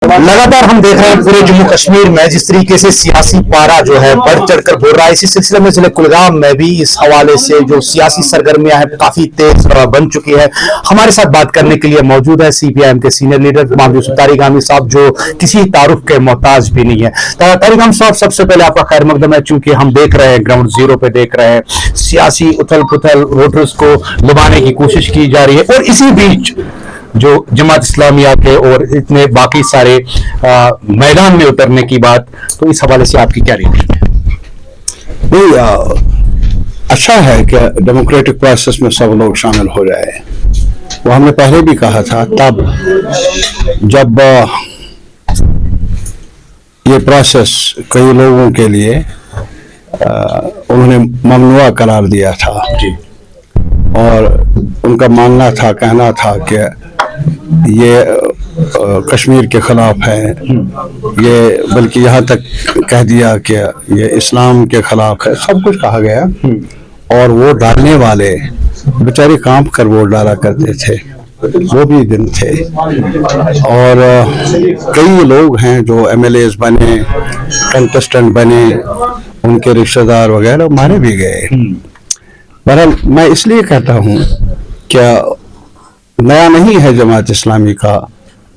लगातार हम देख रहे हैं पूरे जम्मू कश्मीर में जिस तरीके से सियासी पारा जो है बढ़ चढ़कर बोल रहा है। इसी सिलसिले में जिले कुलगाम में भी इस हवाले से जो सियासी सरगर्मियां हैं काफी तेज बन चुकी है। हमारे साथ बात करने के लिए मौजूद है सीपीआईएम के सीनियर लीडर मामजूद तारिक आमिर साहब, जो किसी तारुफ के मोहताज भी नहीं है। तारिक आमिर साहब, सबसे पहले आपका खैर मकदम है, चूंकि हम देख रहे हैं ग्राउंड जीरो पे देख रहे हैं सियासी उथल पुथल, वोटर्स को लुभाने की कोशिश की जा रही है, और इसी बीच जो जमात इस्लामिया के और इतने बाकी सारे मैदान में उतरने की बात, तो इस हवाले से आपकी क्या रिएक्शन है? नहीं, अच्छा है कि डेमोक्रेटिक प्रोसेस में सब लोग शामिल हो जाए। वो हमने पहले भी कहा था, तब जब ये प्रोसेस कई लोगों के लिए उन्होंने ममनुआ करार दिया था जी, और उनका मानना था, कहना था कि ये कश्मीर के खिलाफ है, ये बल्कि यहाँ तक कह दिया कि ये इस्लाम के खिलाफ है, सब कुछ कहा गया। और वोट डालने वाले बेचारे कांप कर वोट डाला करते थे, वो भी दिन थे। और कई लोग हैं जो एमएलएस बने, कंटेस्टेंट बने, उनके रिश्तेदार वगैरह मारे भी गए। बहरहाल मैं इसलिए कहता हूँ क्या नया नहीं है जमात इस्लामी का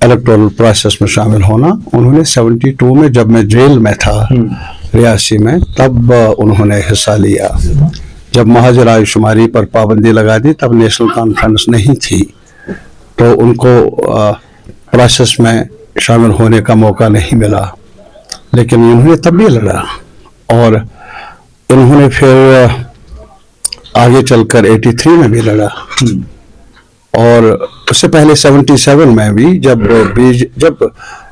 इलेक्टोरल प्रोसेस में शामिल होना। उन्होंने 72 में, जब मैं जेल में था रियासी में, तब उन्होंने हिस्सा लिया। जब महाजर आयशुमारी पर पाबंदी लगा दी, तब नेशनल कॉन्फ्रेंस नहीं थी, तो उनको प्रोसेस में शामिल होने का मौका नहीं मिला। लेकिन इन्होंने तब भी लड़ा, और इन्होंने फिर आगे चलकर 83 में भी लड़ा, और उससे पहले 77 में भी जब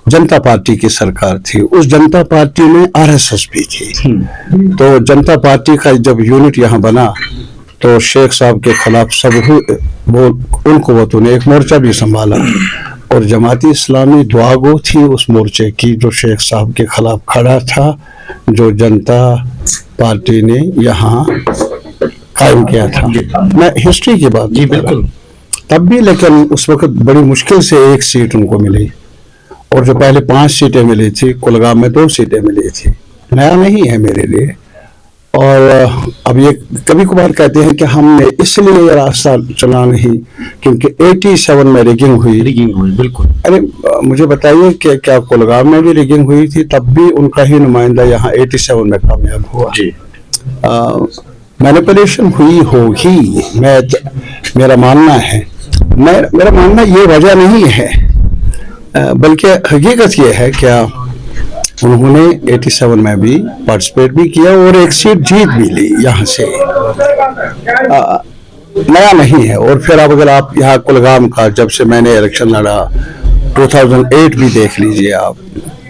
जनता पार्टी की सरकार थी, उस जनता पार्टी में आरएसएस भी थी। तो जनता पार्टी का जब यूनिट यहाँ बना, तो शेख साहब के खिलाफ उन कुव्वतों ने एक मोर्चा भी संभाला, और जमाती इस्लामी दुआगो थी उस मोर्चे की जो शेख साहब के खिलाफ खड़ा था, जो जनता पार्टी ने यहाँ कायम किया था। मैं हिस्ट्री की बात जी बिल्कुल, तब भी, लेकिन उस वक्त बड़ी मुश्किल से एक सीट उनको मिली, और जो पहले 5 सीटें मिली थी, कुलगाम में 2 सीटें मिली थी। नया नहीं है मेरे लिए। और अब ये कभी कभार कहते हैं कि हमने इसलिए ये रास्ता चला नहीं क्योंकि 87 में रिगिंग हुई। बिल्कुल। अरे मुझे बताइए कि क्या कुलगाम में भी रिगिंग हुई थी? तब भी उनका ही नुमाइंदा यहाँ 87 में कामयाब हुआ जी। मैनिपुलेशन हुई होगी, मेरा मानना है। मेरा मानना ये वजह नहीं है, बल्कि हकीकत ये है क्या उन्होंने 87 में भी पार्टिसिपेट भी किया और एक सीट जीत भी ली यहाँ से। नया नहीं है। और फिर अब अगर आप यहाँ कुलगाम का, जब से मैंने इलेक्शन लड़ा, 2008 भी देख लीजिए, आप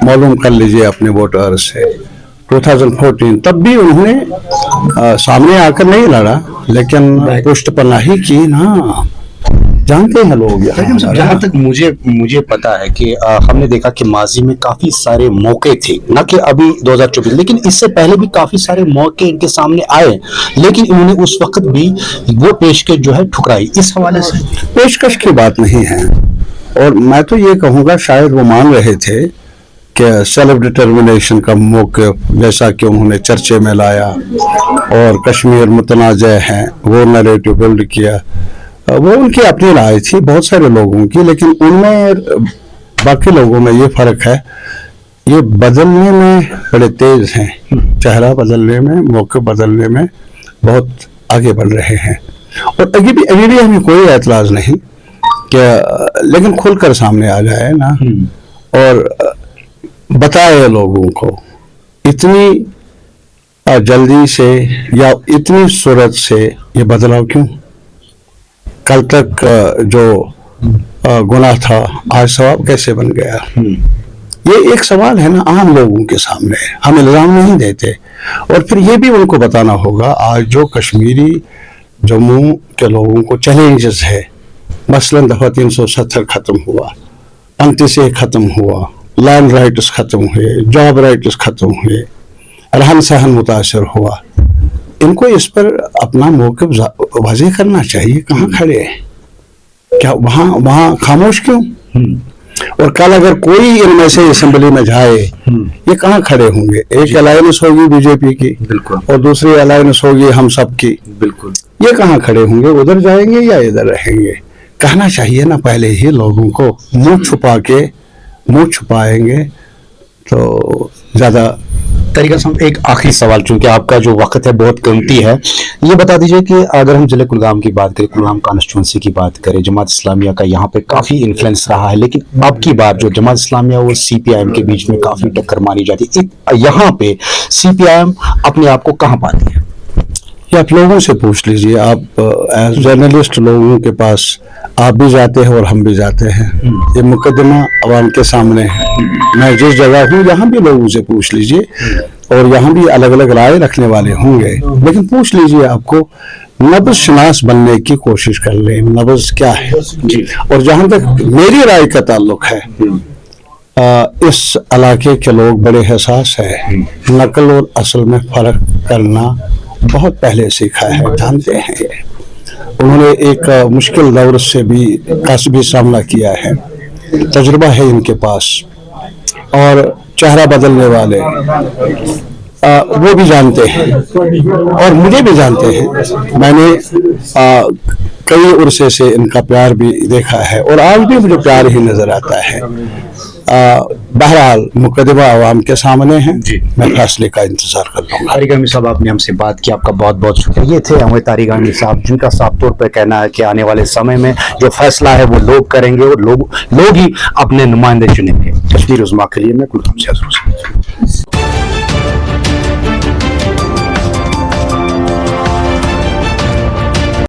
मालूम कर लीजिए अपने वोटर से, 2014 तब भी उन्होंने सामने आकर नहीं लड़ा, लेकिन पुष्ट पनाही की ना, जानते हैं लोग। जहाँ तक मुझे पता है कि हमने देखा कि माजी में काफी सारे मौके थे, न कि अभी 2024, लेकिन इससे पहले भी काफी सारे मौके इनके सामने आए, लेकिन इन्होंने उस वक्त भी वो पेशकश जो है ठुकराई। इस हवाले से पेशकश की बात नहीं है, और मैं तो ये कहूँगा शायद वो मान रहे थे कि सेल्फ डिटर्मिनेशन का मौके, जैसा कि उन्होंने चर्चे में लाया, और कश्मीर मुतनाज़ है, वो नैरेटिव बिल्ड किया। वो उनकी अपनी राय थी, बहुत सारे लोगों की, लेकिन उनमें बाकी लोगों में ये फर्क है, ये बदलने में बड़े तेज हैं, चेहरा बदलने में, मौके बदलने में बहुत आगे बढ़ रहे हैं। और अभी भी हमें कोई एतराज नहीं कि, लेकिन खुलकर सामने आ जाए ना, और बताए लोगों को। इतनी जल्दी से या इतनी सूरत से ये बदलाव क्यों? कल तक जो गुनाह था, आज सवाब कैसे बन गया? ये एक सवाल है ना आम लोगों के सामने। हम इल्जाम नहीं देते। और फिर ये भी उनको बताना होगा, आज जो कश्मीरी जम्मू के लोगों को चैलेंजेस है, मसलन दफा 370 खत्म हुआ, 35 खत्म हुआ, लैंड राइट्स खत्म हुए, जॉब राइट्स खत्म हुए, रहन सहन मुतासर हुआ, इनको इस पर अपना मौक़िफ़ वाज़ेह करना चाहिए। कहाँ खड़े हैं? क्या वहाँ खामोश क्यों? और कल अगर कोई इनमें से असेंबली में जाए, ये कहाँ खड़े होंगे? एक अलायंस होगी बीजेपी की, बिल्कुल, और दूसरी अलायंस होगी हम सब की, बिल्कुल। ये कहाँ खड़े होंगे? उधर जाएंगे या इधर रहेंगे? कहना चाहिए ना पहले ही लोगों को। मुंह छुपाएंगे तो ज्यादा। तरीका से एक आखिरी सवाल, चूंकि आपका जो वक्त है बहुत कीमती है, ये बता दीजिए कि अगर हम जिले कुलगाम की बात करें, कुलगाम कॉन्स्टिट्यूंसी की बात करें, जमात इस्लामिया का यहाँ पे काफी इन्फ्लुएंस रहा है, लेकिन अब की बार जो जमात इस्लामिया और सीपीआईएम के बीच में काफी टक्कर मानी जाती है, यहाँ पे सीपीआईएम अपने आप को कहाँ पाती है? ये आप लोगों से पूछ लीजिए। आप एज जर्नलिस्ट लोगों के पास आप भी जाते हैं और हम भी जाते हैं। ये मुकदमा अवाम के सामने है। मैं जिस जगह हूँ यहाँ भी लोगों से पूछ लीजिए, और यहाँ भी अलग अलग राय रखने वाले होंगे, लेकिन पूछ लीजिए। आपको नब्ज शनास बनने की कोशिश कर लें, नब्ज क्या है जी। और जहाँ तक मेरी राय का ताल्लुक है, इस इलाके के लोग बड़े हसास है। नकल और असल में फर्क करना बहुत पहले सीखा है, जानते हैं। उन्होंने एक मुश्किल दौर से भी कसबी सामना किया है, तजुर्बा है इनके पास, और चेहरा बदलने वाले वो भी जानते हैं और मुझे भी जानते हैं। मैंने कई उर्से से इनका प्यार भी देखा है और आज भी मुझे प्यार ही नजर आता है। बहरहाल मुकदमा आवाम के सामने है, मैं फैसले का इंतजार कर लूंगा। तारिक अमीर साहब, आपने हमसे बात की, आपका बहुत बहुत शुक्रिया। ये थे हमारे तारिक अमीर साहब, जिनका साफ तौर पर कहना है कि आने वाले समय में जो फैसला है वो लोग करेंगे और लोग ही अपने नुमाइंदे चुनेंगे। कश्मीर उज़्मा के लिए मैं कुलगाम से